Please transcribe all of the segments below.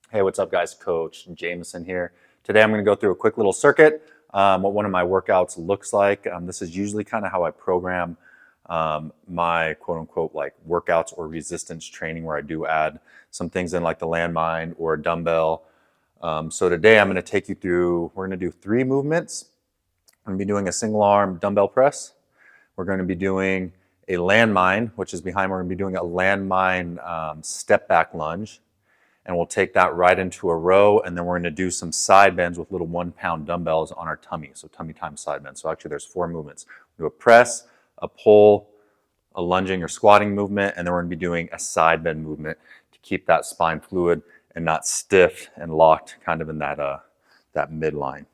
Hey, what's up guys? Coach Jameson here. Today I'm going to go through a quick little circuit, what one of my workouts looks like. This is usually kind of how I program my quote unquote like workouts or resistance training, where I do add some things in like the landmine or a dumbbell. So today I'm going to take you through, we're going to do 3 movements. I'm going to be doing a single arm dumbbell press. We're going to be doing a landmine, which is behind. We're going to be doing a landmine step back lunge. And we'll take that right into a row, and then we're going to do some side bends with little 1-pound dumbbells on our tummy. So tummy time side bends. So actually there's 4 movements. We'll do a press, a pull, a lunging or squatting movement, and then we're going to be doing a side bend movement to keep that spine fluid and not stiff and locked kind of in that midline.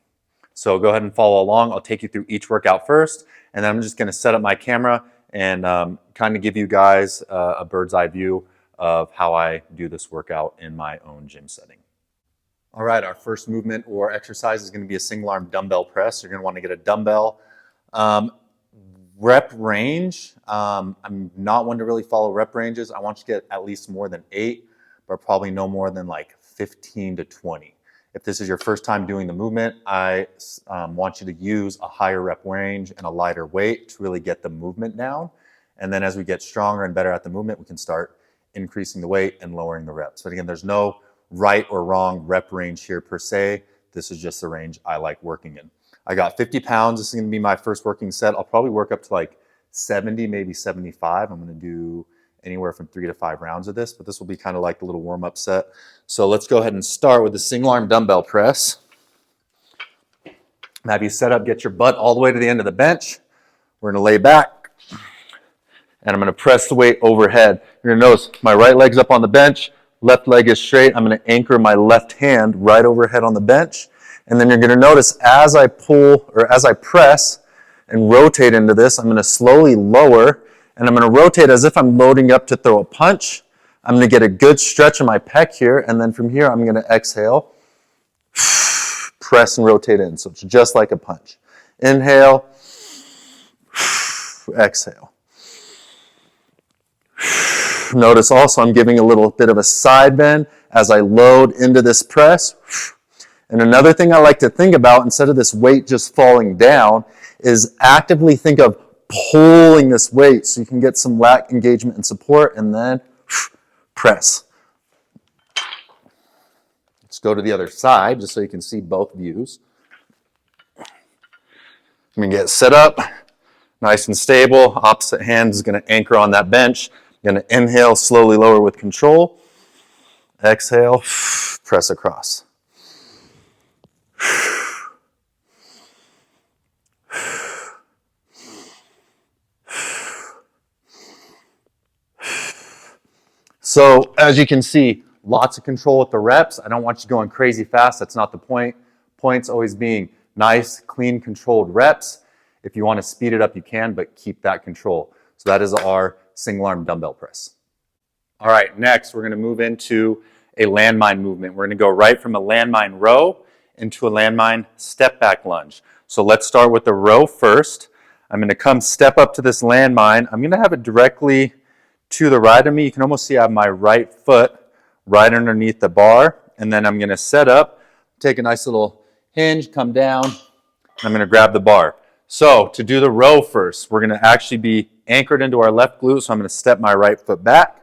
So go ahead and follow along. I'll take you through each workout first, and then I'm just going to set up my camera and kind of give you guys a bird's eye view of how I do this workout in my own gym setting. All right, our first movement or exercise is going to be a single arm dumbbell press. You're going to want to get a dumbbell. Rep range, I'm not one to really follow rep ranges. I want you to get at least more than 8, but probably no more than like 15 to 20. If this is your first time doing the movement, I want you to use a higher rep range and a lighter weight to really get the movement down. And then as we get stronger and better at the movement, we can start increasing the weight and lowering the reps. But again, there's no right or wrong rep range here per se. This is just the range I like working in. I got 50 pounds. This is going to be my first working set. I'll probably work up to like 70, maybe 75. I'm going to do anywhere from 3 to 5 rounds of this, but this will be kind of like the little warm-up set. So let's go ahead and start with the single arm dumbbell press. Have you set up, get your butt all the way to the end of the bench. We're going to lay back, and I'm going to press the weight overhead. You're going to notice my right leg's up on the bench, left leg is straight. I'm going to anchor my left hand right overhead on the bench. And then you're going to notice as I pull or as I press and rotate into this, I'm going to slowly lower, and I'm going to rotate as if I'm loading up to throw a punch. I'm going to get a good stretch in my pec here, and then from here I'm going to exhale, press and rotate in. So it's just like a punch. Inhale, exhale. Notice also I'm giving a little bit of a side bend as I load into this press. And another thing I like to think about, instead of this weight just falling down, is actively think of pulling this weight so you can get some lat engagement and support, and then press. Let's go to the other side just so you can see both views. I'm going to get set up, nice and stable. Opposite hand is going to anchor on that bench. I'm going to inhale, slowly lower with control. Exhale, press across. So as you can see, lots of control with the reps. I don't want you going crazy fast. That's not the point. Point's always being nice, clean, controlled reps. If you want to speed it up, you can, but keep that control. So that is our single arm dumbbell press. All right, next we're going to move into a landmine movement. We're going to go right from a landmine row into a landmine step back lunge. So let's start with the row first. I'm going to come step up to this landmine. I'm going to have it directly to the right of me. You can almost see I have my right foot right underneath the bar, and then I'm going to set up, take a nice little hinge, come down, and I'm going to grab the bar. So to do the row first, we're going to actually be anchored into our left glute, so I'm going to step my right foot back,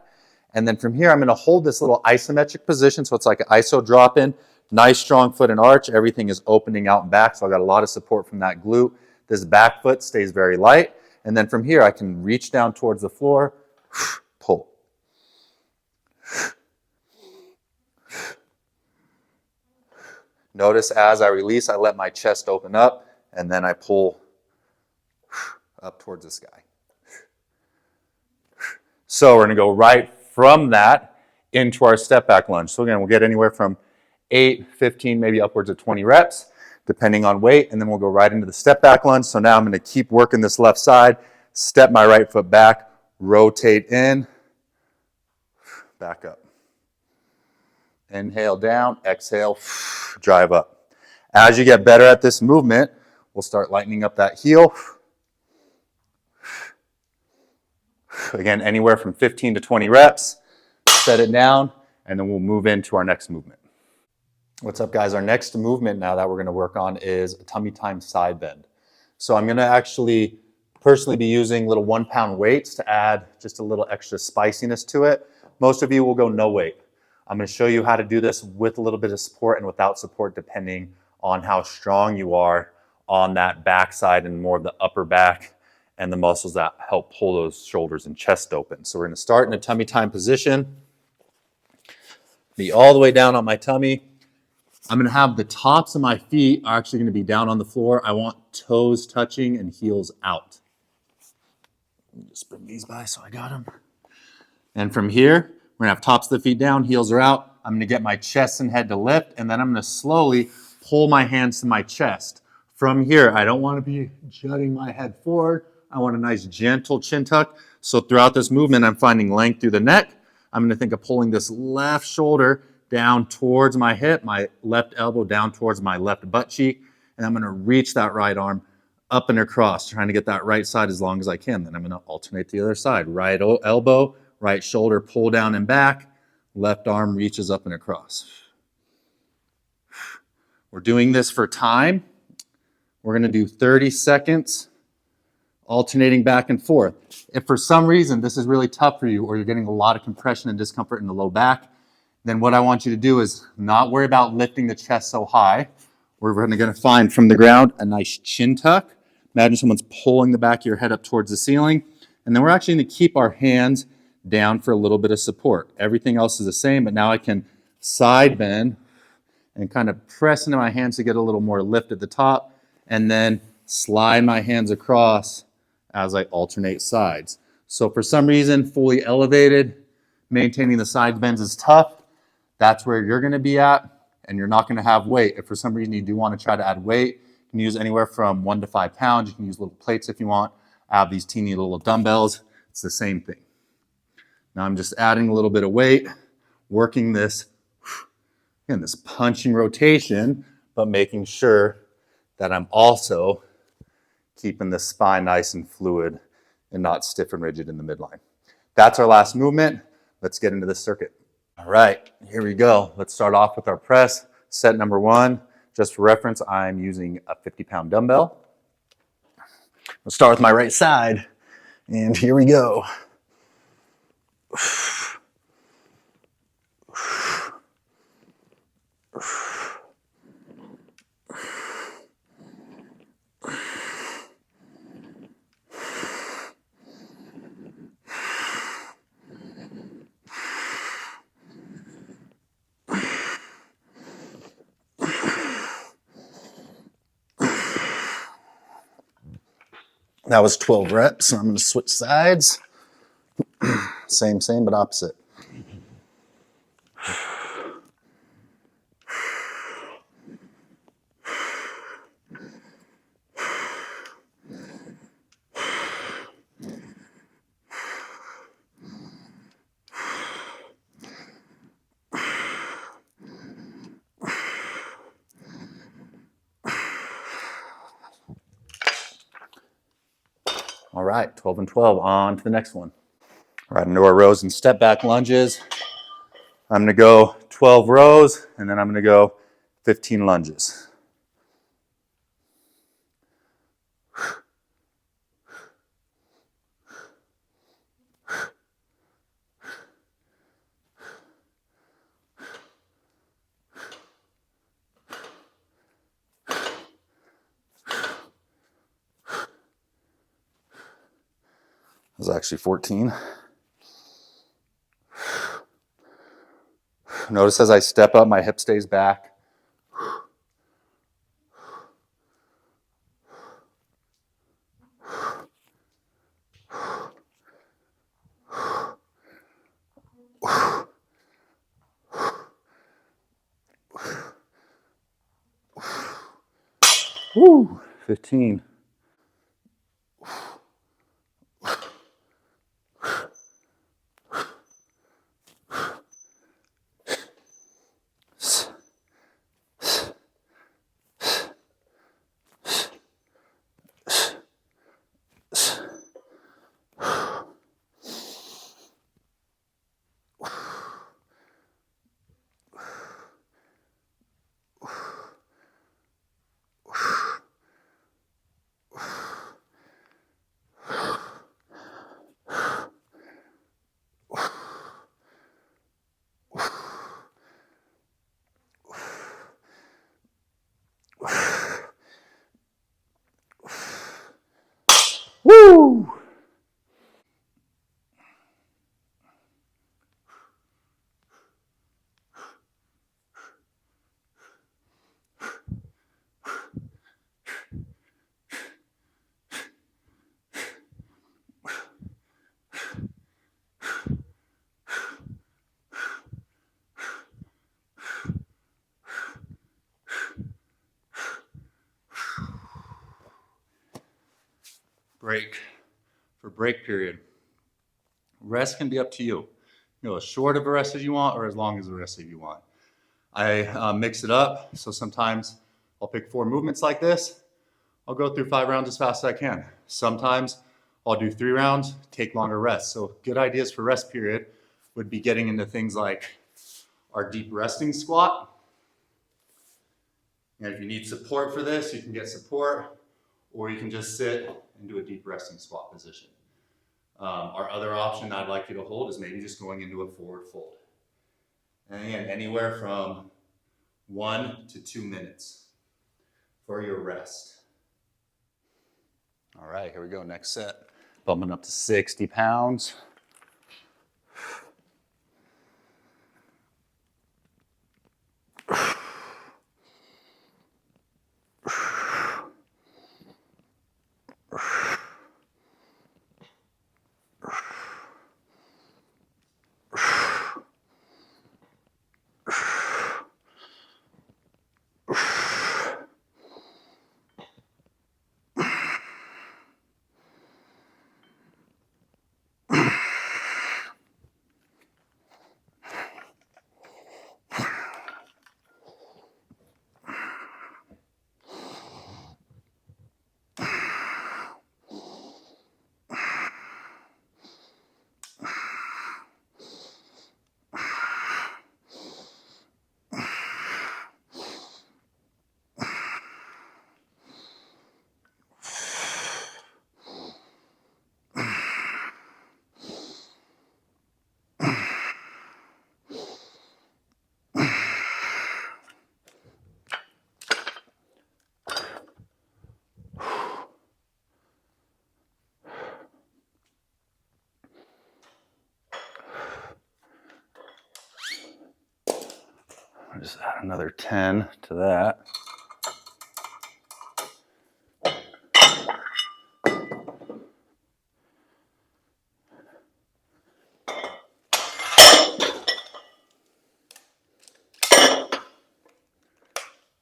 and then from here I'm going to hold this little isometric position, so it's like an iso drop-in, nice strong foot and arch, everything is opening out and back, so I've got a lot of support from that glute. This back foot stays very light, and then from here I can reach down towards the floor, pull. Notice as I release, I let my chest open up, and then I pull up towards the sky. So we're going to go right from that into our step back lunge. So again, we'll get anywhere from 8, 15, maybe upwards of 20 reps, depending on weight, and then we'll go right into the step back lunge. So now I'm going to keep working this left side, step my right foot back, rotate in, back up. Inhale down, exhale, drive up. As you get better at this movement, we'll start lightening up that heel. Again, anywhere from 15 to 20 reps. Set it down, and then we'll move into our next movement. What's up, guys? Our next movement now that we're going to work on is a tummy time side bend. So I'm going to actually personally be using little 1 pound weights to add just a little extra spiciness to it. Most of you will go no weight. I'm going to show you how to do this with a little bit of support and without support, depending on how strong you are on that backside and more of the upper back and the muscles that help pull those shoulders and chest open. So we're going to start in a tummy time position. Be all the way down on my tummy. I'm going to have the tops of my feet are actually going to be down on the floor. I want toes touching and heels out. Let me just bring these by so I got them. And from here, we're going to have tops of the feet down, heels are out. I'm going to get my chest and head to lift, and then I'm going to slowly pull my hands to my chest. From here, I don't want to be jutting my head forward. I want a nice gentle chin tuck. So throughout this movement, I'm finding length through the neck. I'm going to think of pulling this left shoulder down towards my hip, my left elbow down towards my left butt cheek, and I'm going to reach that right arm up and across, trying to get that right side as long as I can. Then I'm going to alternate the other side. Right elbow, right shoulder, pull down and back, left arm reaches up and across. We're doing this for time. We're going to do 30 seconds, alternating back and forth. If for some reason this is really tough for you or you're getting a lot of compression and discomfort in the low back, then what I want you to do is not worry about lifting the chest so high. We're going to find from the ground a nice chin tuck. Imagine someone's pulling the back of your head up towards the ceiling. And then we're actually going to keep our hands down for a little bit of support. Everything else is the same, but now I can side bend and kind of press into my hands to get a little more lift at the top, and then slide my hands across as I alternate sides. So for some reason, fully elevated, maintaining the side bends is tough. That's where you're going to be at, and you're not going to have weight. If for some reason you do want to try to add weight, you can use anywhere from 1 to 5 pounds. You can use little plates if you want. I have these teeny little dumbbells. It's the same thing. Now I'm just adding a little bit of weight, working this, again, this punching rotation, but making sure that I'm also keeping the spine nice and fluid and not stiff and rigid in the midline. That's our last movement. Let's get into the circuit. All right, here we go. Let's start off with our press. Set number 1. Just for reference, I'm using a 50-pound dumbbell. Let's start with my right side, and here we go. That was 12 reps. So I'm going to switch sides. Same, but opposite. All right, 12 and 12, on to the next one. All right, into our rows and step back lunges. I'm gonna go 12 rows, and then I'm gonna go 15 lunges. It was actually 14. Notice as I step up, my hip stays back. Woo, 15. break. For break period, rest can be up to you. You know, as short of a rest as you want or as long as the rest as you want. I mix it up. So sometimes I'll pick 4 movements like this. I'll go through 5 rounds as fast as I can. Sometimes I'll do 3 rounds, take longer rests. So good ideas for rest period would be getting into things like our deep resting squat. And if you need support for this, you can get support, or you can just sit and do a deep resting squat position. Our other option I'd like you to hold is maybe just going into a forward fold. And again, anywhere from 1 to 2 minutes for your rest. All right, here we go, next set. Bumping up to 60 pounds. I'll just add another 10 to that.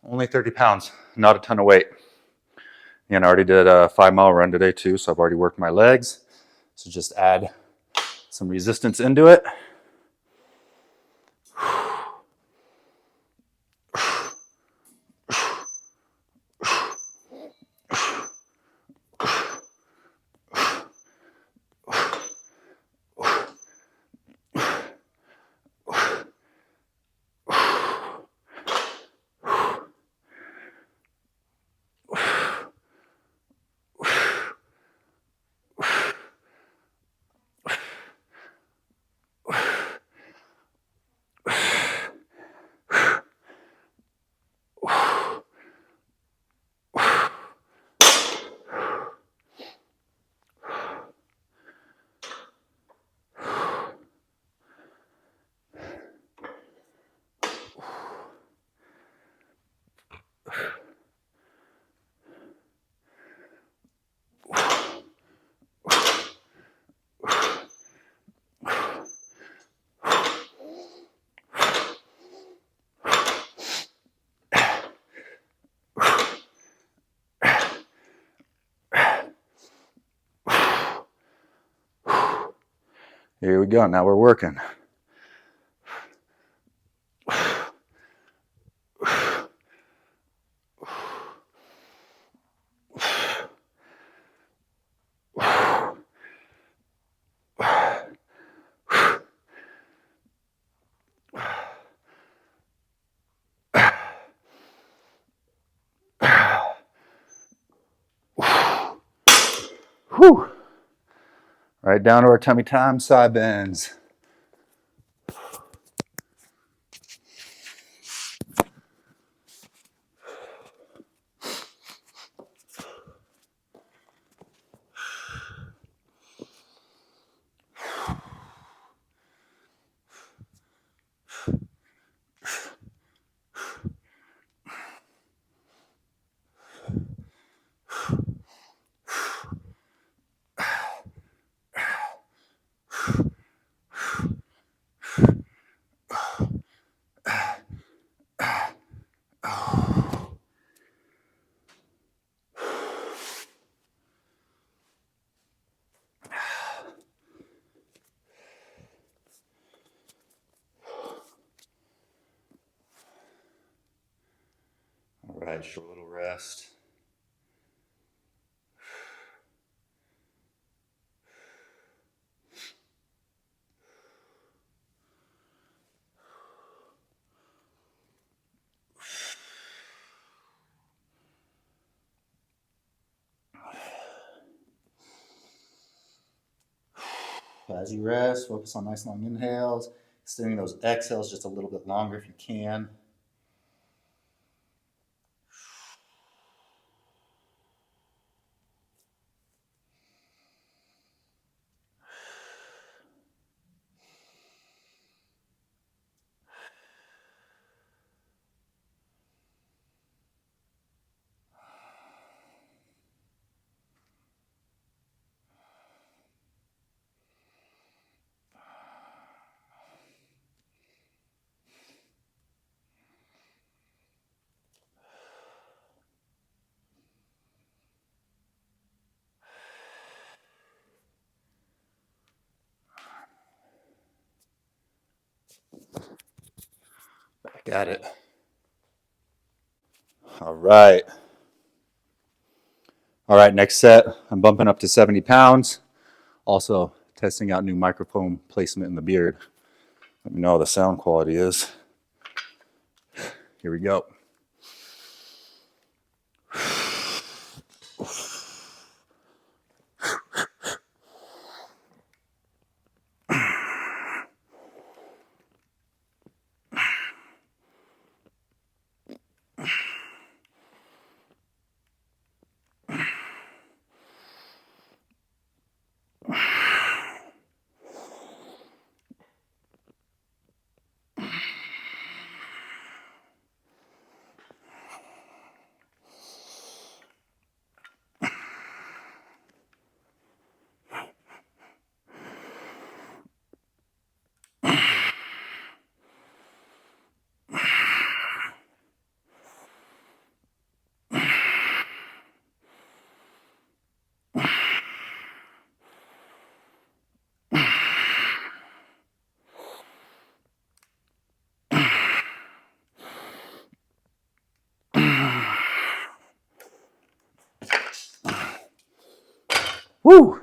Only 30 pounds, not a ton of weight. And I already did a 5-mile run today too, so I've already worked my legs. So just add some resistance into it. Here we go, now we're working. Whew. Right down to our tummy time side bends. right, short little rest. As you rest, focus on nice long inhales, extending those exhales just a little bit longer if you can. Back at it. All right. All right, next set. I'm bumping up to 70 pounds. Also testing out new microphone placement in the beard. Let me know how the sound quality is. Here we go. Woo!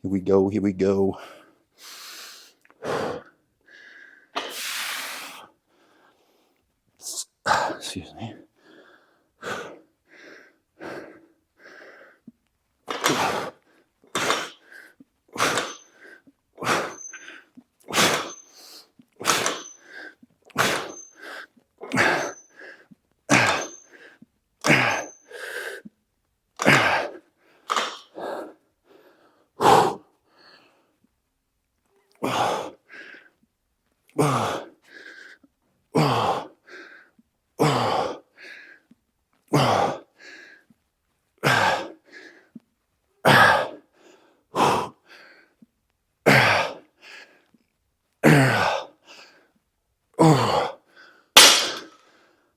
Here we go, here we go. Excuse me.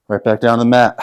Right back down the mat.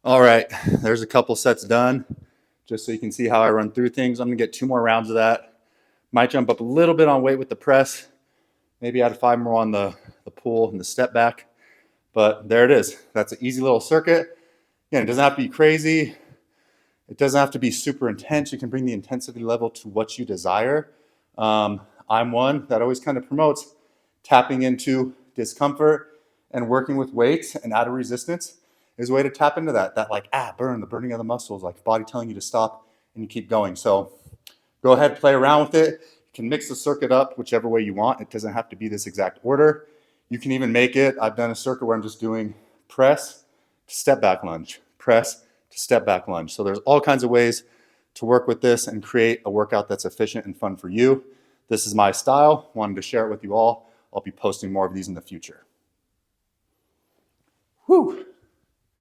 All right, there's a couple sets done, just so you can see how I run through things. I'm gonna get 2 more rounds of that. Might jump up a little bit on weight with the press, maybe add 5 more on the pull and the step back. But there it is. That's an easy little circuit. Again, it doesn't have to be crazy. It doesn't have to be super intense. You can bring the intensity level to what you desire. I'm one that always kind of promotes tapping into discomfort and working with weights and out of resistance is a way to tap into that like burn, the burning of the muscles, like body telling you to stop and you keep going. So go ahead, play around with it. You can mix the circuit up whichever way you want. It doesn't have to be this exact order. You can even make it, I've done a circuit where I'm just doing press to step back lunge, press to step back lunge. So there's all kinds of ways to work with this and create a workout that's efficient and fun for you. This is my style. Wanted to share it with you all. I'll be posting more of these in the future. Whew.